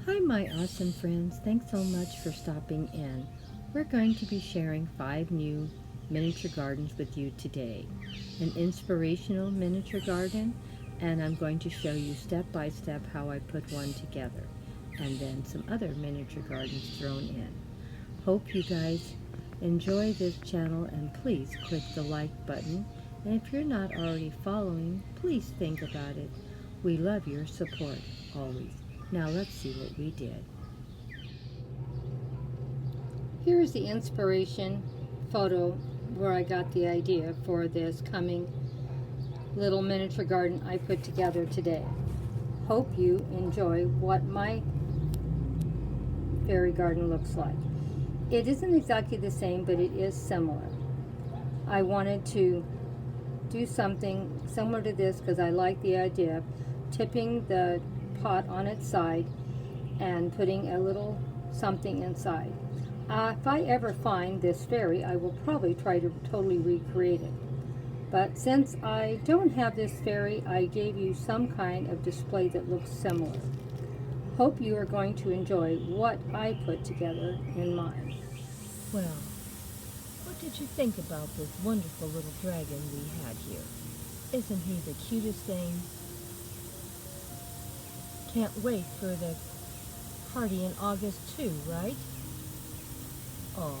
Hi, my awesome friends. Thanks so much for stopping in. We're going to be sharing 5 new miniature gardens with you today. An inspirational miniature garden, and I'm going to show you step by step how I put one together, and then some other miniature gardens thrown in. Hope you guys enjoy this channel, and please click the like button. And if you're not already following, please think about it. We love your support always. Now let's see what we did. Here is the inspiration photo where I got the idea for this coming little miniature garden I put together today. Hope you enjoy what my fairy garden looks like. It isn't exactly the same, but it is similar. I wanted to do something similar to this because I like the idea of tipping the pot on its side and putting a little something inside. If I ever find this fairy, I will probably try to totally recreate it. But since I don't have this fairy, I gave you some kind of display that looks similar. Hope you are going to enjoy what I put together in mine. Well, what did you think about this wonderful little dragon we had here? Isn't he the cutest thing? Can't wait for the party in August too, right? Oh,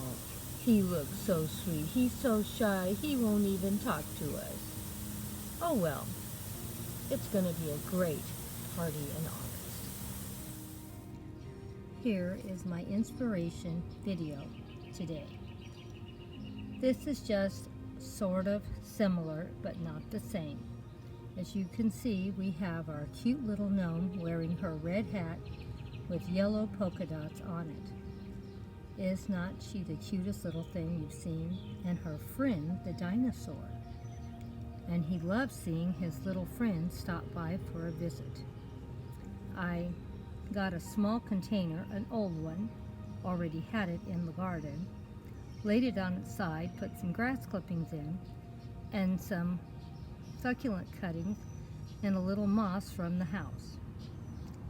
he looks so sweet. He's so shy, he won't even talk to us. Oh well, it's going to be a great party in August. Here is my inspiration video today. This is just sort of similar, but not the same. As you can see, we have our cute little gnome wearing her red hat with yellow polka dots on it. Is not she the cutest little thing you've seen? And her friend, the dinosaur. And he loves seeing his little friend stop by for a visit. I got a small container, an old one, already had it in the garden, laid it on its side, put some grass clippings in, and some succulent cuttings and a little moss from the house.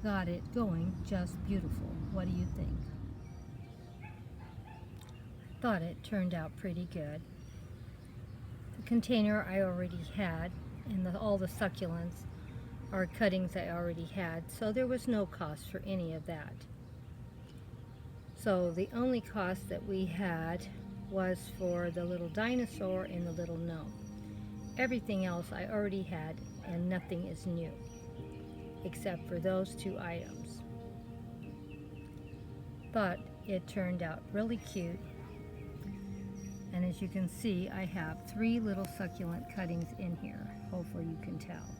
Got it going just beautiful. What do you think? Thought it turned out pretty good. The container I already had, and all the succulents are cuttings I already had, so there was no cost for any of that. So the only cost that we had was for the little dinosaur and the little gnome. Everything else I already had, and nothing is new, except for those 2 items. But it turned out really cute. And as you can see, I have 3 little succulent cuttings in here. Hopefully you can tell.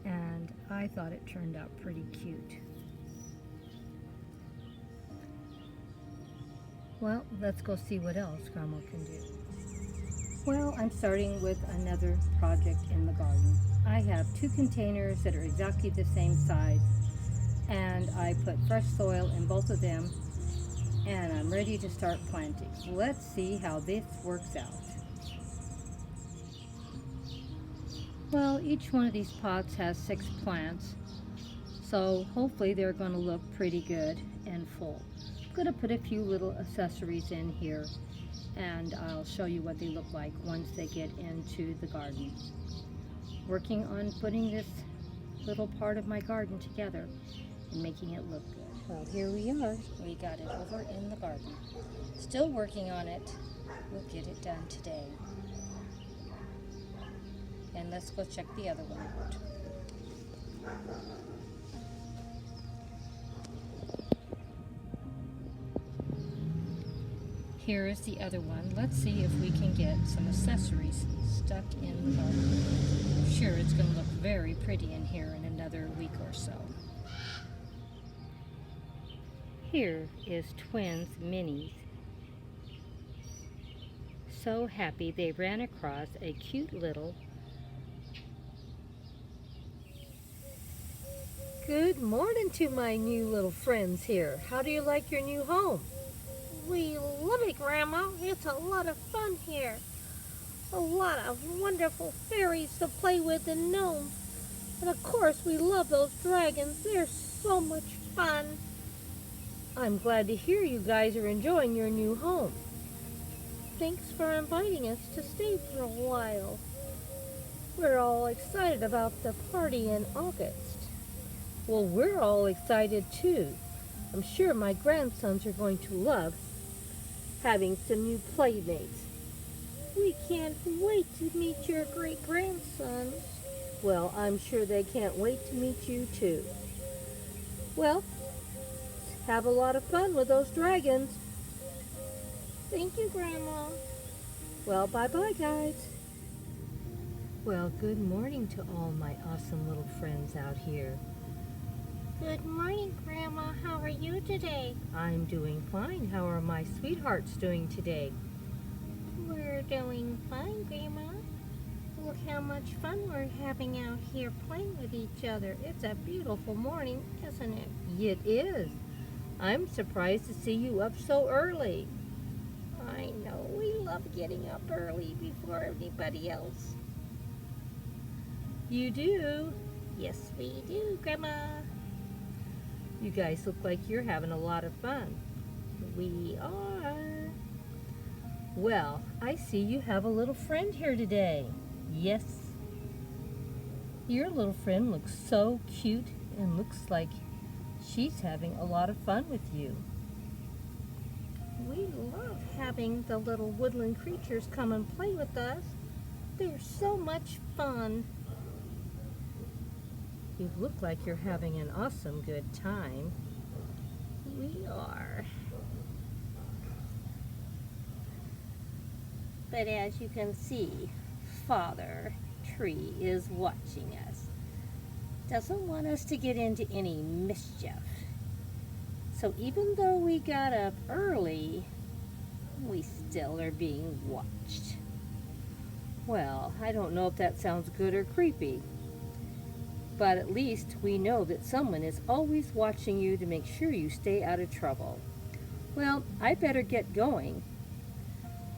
And I thought it turned out pretty cute. Well, let's go see what else Grandma can do. Well, I'm starting with another project in the garden. I have 2 containers that are exactly the same size, and I put fresh soil in both of them, and I'm ready to start planting. Let's see how this works out. Well, each one of these pots has 6 plants, so hopefully they're going to look pretty good and full. I'm going to put a few little accessories in here, and I'll show you what they look like once they get into the garden. Working on putting this little part of my garden together and making it look good. Well, here we are. We got it over in the garden. Still working on it. We'll get it done today. And let's go check the other one out. Here is the other one. Let's see if we can get some accessories stuck in the garden. I'm sure it's going to look very pretty in here in another week or so. Here is Twins Minis. So happy they ran across a cute little... Good morning to my new little friends here. How do you like your new home? We love it, Grandma. It's a lot of fun here. A lot of wonderful fairies to play with and gnomes. And of course, we love those dragons. They're so much fun. I'm glad to hear you guys are enjoying your new home. Thanks for inviting us to stay for a while. We're all excited about the party in August. Well, we're all excited too. I'm sure my grandsons are going to love having some new playmates. We can't wait to meet your great-grandsons. Well, I'm sure they can't wait to meet you too. Well, have a lot of fun with those dragons. Thank you, Grandma. Well, bye-bye, guys. Well, good morning to all my awesome little friends out here. Good morning, Grandma. How are you today? I'm doing fine. How are my sweethearts doing today? We're doing fine, Grandma. Look how much fun we're having out here playing with each other. It's a beautiful morning, isn't it? It is. I'm surprised to see you up so early. I know. We love getting up early before anybody else. You do? Yes, we do, Grandma. You guys look like you're having a lot of fun. We are. Well, I see you have a little friend here today. Yes. Your little friend looks so cute and looks like she's having a lot of fun with you. We love having the little woodland creatures come and play with us. They're so much fun. You look like you're having an awesome good time. We are. But as you can see, Father Tree is watching us. Doesn't want us to get into any mischief. So even though we got up early, we still are being watched. Well, I don't know if that sounds good or creepy, but at least we know that someone is always watching you to make sure you stay out of trouble. Well, I better get going.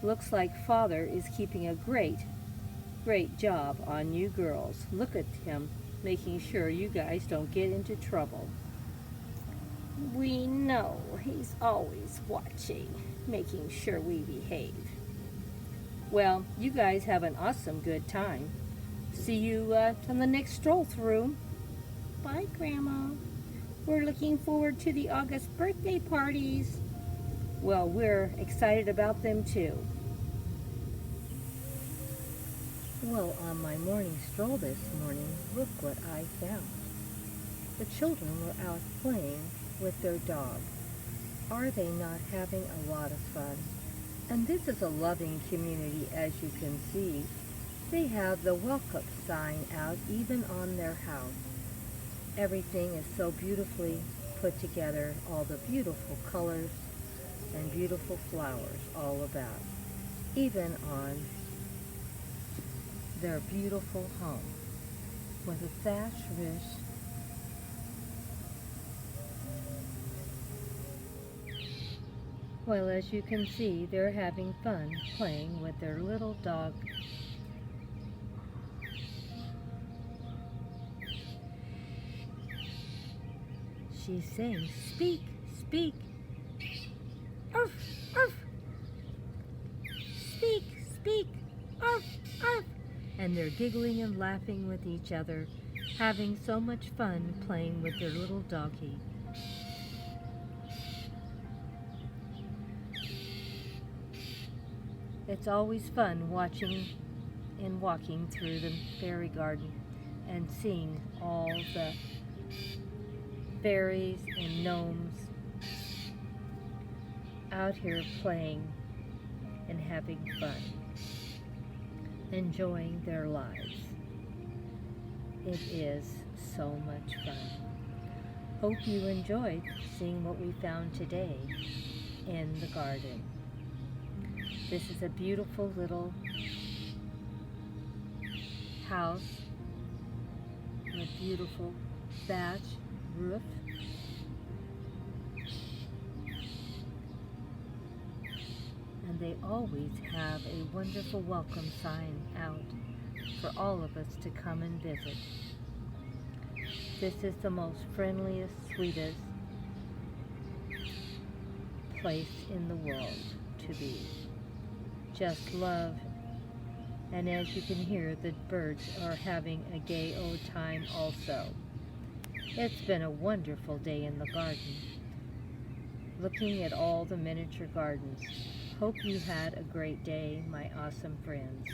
Looks like Father is keeping a great job on you girls. Look at him making sure you guys don't get into trouble. We know he's always watching, making sure we behave. Well, you guys have an awesome good time. See you on the next stroll through. Bye, Grandma. We're looking forward to the August birthday parties. Well, we're excited about them too. Well, on my morning stroll this morning, look what I found. The children were out playing with their dog. Are they not having a lot of fun? And this is a loving community, as you can see. They have the welcome sign out even on their house. Everything is so beautifully put together, all the beautiful colors and beautiful flowers all about, even on their beautiful home with a thatch roof. Well, as you can see, they're having fun playing with their little dog. She's saying, "Speak, speak." Arf, arf. Speak, speak. Arf, arf. And they're giggling and laughing with each other, having so much fun playing with their little doggie. It's always fun watching and walking through the fairy garden and seeing all the fairies and gnomes out here playing and having fun, enjoying their lives. It is so much fun. Hope you enjoyed seeing what we found today in the garden. This is a beautiful little house with a beautiful thatch roof. And they always have a wonderful welcome sign out for all of us to come and visit. This is the most friendliest, sweetest place in the world to be. Just love. And as you can hear, the birds are having a gay old time also. It's been a wonderful day in the garden, looking at all the miniature gardens. Hope you had a great day, my awesome friends.